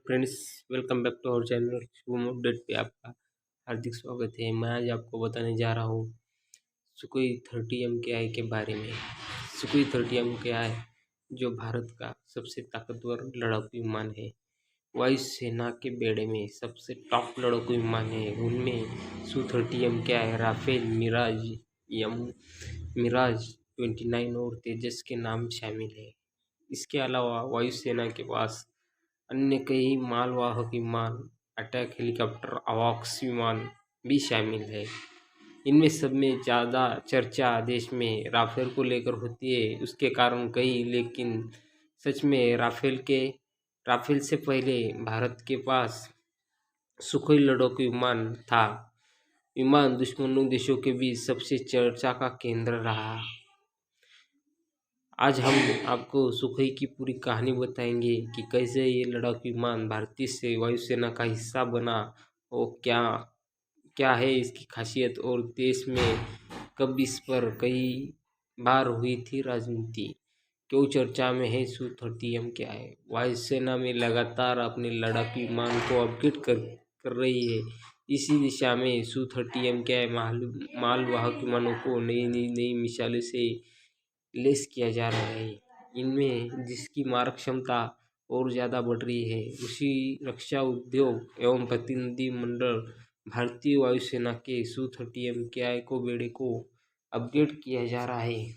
Friends, welcome back to our channel Shubham update पे आपका हार्दिक स्वागत है। मैं आज आपको बताने जा रहा हूँ सुखोई 30 MKI के बारे में। सुखोई 30 MKI जो भारत का सबसे ताकतवर लड़ाकू विमान है, वायुसेना के बेड़े में सबसे टॉप लड़ाकू विमान है। उनमें Su-30 MKI, राफेल, मिराज 29 और तेजस के नाम शामिल है। इसके अलावा वायुसेना के पास अन्य कई मालवाहक विमान, अटैक हेलीकॉप्टर, AWACS विमान भी शामिल है। इनमें सब में ज़्यादा चर्चा देश में राफेल को लेकर होती है, उसके कारण कई, लेकिन सच में राफेल से पहले भारत के पास सुखोई लड़ाकू विमान था। विमान दुश्मनों देशों के बीच सबसे चर्चा का केंद्र रहा। आज हम आपको सुखोई की पूरी कहानी बताएंगे कि कैसे ये लड़ाकू विमान भारतीय वायुसेना का हिस्सा बना और क्या क्या है इसकी खासियत, और देश में कब इस पर कई बार हुई थी राजनीति, क्यों चर्चा में है Su-30 MKI। वायुसेना में लगातार अपने लड़ाकू विमान को अपग्रेड कर रही है। इसी दिशा में Su-30 MKI मालवाहक विमानों को नई मिसाइलों से लेस किया जा रहा है। इनमें जिसकी मारक क्षमता और ज़्यादा बढ़ रही है, उसी रक्षा उद्योग एवं प्रतिनिधि मंडल भारतीय वायुसेना के Su-30 MKI को बेड़े को अपग्रेड किया जा रहा है।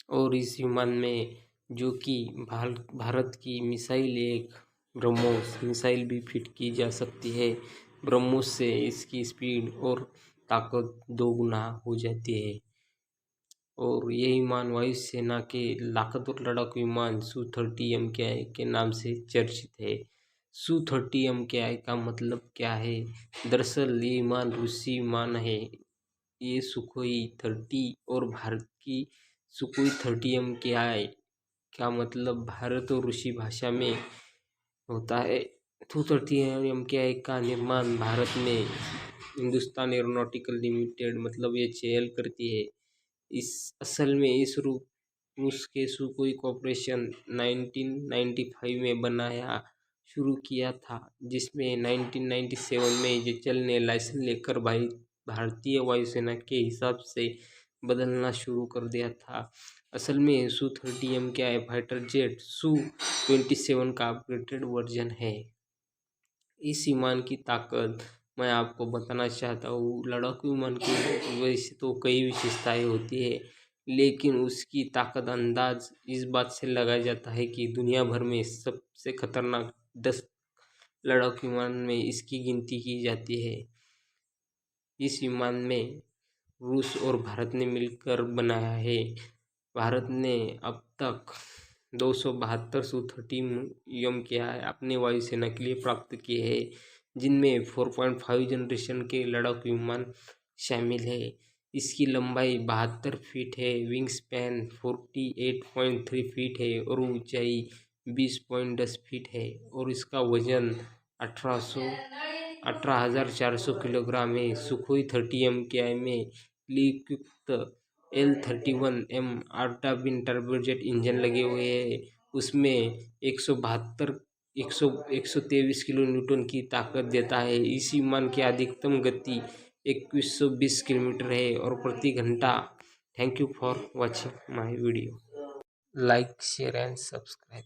और इस विमान में जो कि भारत की मिसाइल एक ब्रह्मोस मिसाइल भी फिट की जा सकती है। ब्रह्मोस से इसकी स्पीड और ताकत 2 गुना हो जाती है। और ये विमान वायुसेना के ताकतवर लड़ाकू विमान Su-30 MKI के नाम से चर्चित है। Su-30 MKI का मतलब क्या है? दरअसल ये विमान रूसी विमान है। ये सुखोई 30 और भारत की सुखोई 30 MKI का मतलब भारत और रूसी भाषा में होता है। Su-30 MKI का निर्माण भारत में हिंदुस्तान एरोनॉटिकल लिमिटेड मतलब HAL करती है। असल में इस रूस के सुखोई कॉर्पोरेशन 1995 में बनाया शुरू किया था, जिसमें 1997 में HAL ने लाइसेंस लेकर भारतीय वायुसेना के हिसाब से बदलना शुरू कर दिया था। असल में Su-30 MKI fighter jet Su-27 का अपग्रेडेड वर्जन है। इस विमान की ताकत मैं आपको बताना चाहता हूँ। लड़ाकू विमान की वैसे तो कई विशेषताएं होती है, लेकिन उसकी ताकत अंदाज इस बात से लगाया जाता है कि दुनिया भर में सबसे खतरनाक 10 लड़ाकू विमान में इसकी गिनती की जाती है। इस विमान में रूस और भारत ने मिलकर बनाया है। भारत ने अब तक 272 Su-30 MKI अपने वायुसेना के लिए प्राप्त किए हैं, जिनमें 4.5 जनरेशन के लड़ाकू विमान शामिल है। इसकी लंबाई 72 फीट है, विंग स्पैन 48.3 फीट है और ऊंचाई 20.10 फीट है, और इसका वजन 18,400 किलोग्राम है। सुखोई 30 MKI में लिक्विड L-31M आर्टाबिन टर्बोजेट इंजन लगे हुए हैं। उसमें 123 किलो न्यूटन की ताकत देता है। इस विमान की अधिकतम गति 2120 किलोमीटर है और प्रति घंटा। Thank you for watching my video. Like, share and subscribe.